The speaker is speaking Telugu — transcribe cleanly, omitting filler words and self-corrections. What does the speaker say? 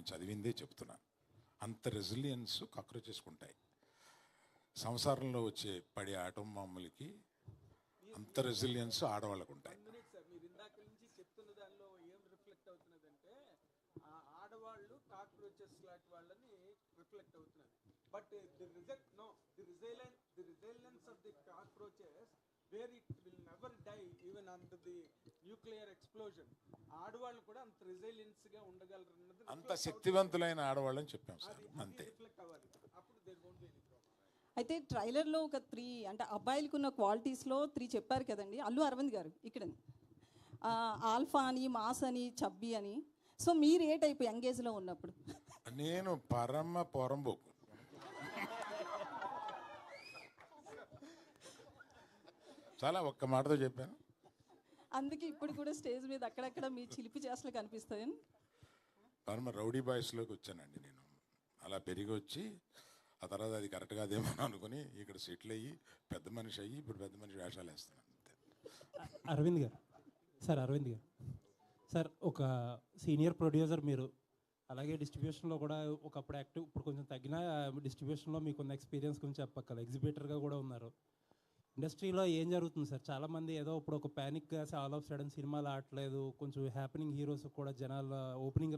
నేను చదివిందే చెప్తున్నాను. అంత రెసిలియన్స్ కాక్రోచెస్కి ఉంటాయి. సంసారంలో వచ్చే పడే ఆటం మామూలుకి అంత రెసిలియన్స్ ఆడవాళ్ళకు ఉంటాయి. మీరు ఇందాక నుంచి చెప్తున్న దానిలో ఏం రిఫ్లెక్ట్ అవుతున్నదంటే ఆడవాళ్ళు కాక్రోచెస్ లాంటి వాళ్ళని రిఫ్లెక్ట్ అవుతున్నది. But the resilience of the cockroaches where it will never die even under the nuclear explosion. ఆడవాళ్ళు కూడా అంత రెసిలియన్స్ గా ఉండగలరు అన్నది, అంత శక్తివంతులైన ఆడవాళ్ళని చెప్పాం సార్. అంతే. రిఫ్లెక్ట్ అవ్వాలి. అప్పుడు there won't be any problem. అయితే ట్రైలర్లో ఒక 3 అంటే అబ్బాయిలకు ఉన్న క్వాలిటీస్లో 3 చెప్పారు కదండి అల్లు అరవింద్ గారు ఇక్కడ. ఆల్ఫా అని, మాస్ అని, చబ్బీ అని. సో మీరు ఏ టైప్ యంగేజ్లో ఉన్నప్పుడు? నేను పరమ పొరంబోకు. చాలా ఒక్క మాటతో చెప్పాను. అందుకే ఇప్పుడు కూడా స్టేజ్ మీద అక్కడక్కడ మీ చిలిపి చేష్టలు కనిపిస్తాయి. పరమ రౌడీ బాయ్స్లోకి వచ్చానండి నేను. అలా పెరిగి వచ్చి ఆ తర్వాత అది కరెక్ట్ కాదేమో అనుకుని ఇక్కడ సెటిల్ అయ్యి పెద్ద మనిషి అయ్యి ఇప్పుడు పెద్ద మనిషి వేషాలు వేస్తున్నాను. అరవింద్ గారు సార్, ఒక సీనియర్ ప్రొడ్యూసర్ మీరు, అలాగే డిస్ట్రిబ్యూషన్లో కూడా ఒకప్పుడు యాక్టివ్, ఇప్పుడు కొంచెం తగ్గిన డిస్ట్రిబ్యూషన్లో మీకున్న ఎక్స్పీరియన్స్ గురించి చెప్పక్కల. ఎగ్జిబిటర్గా కూడా ఉన్నారు. ఇండస్ట్రీలో ఏం జరుగుతుంది సార్? చాలామంది ఏదో ఇప్పుడు ఒక ప్యానిక్గా ఆల్ ఆఫ్ సడన్ సినిమాలు ఆడట్లేదు, కొంచెం హ్యాపెనింగ్ హీరోస్ కూడా జనాల ఓపెనింగ్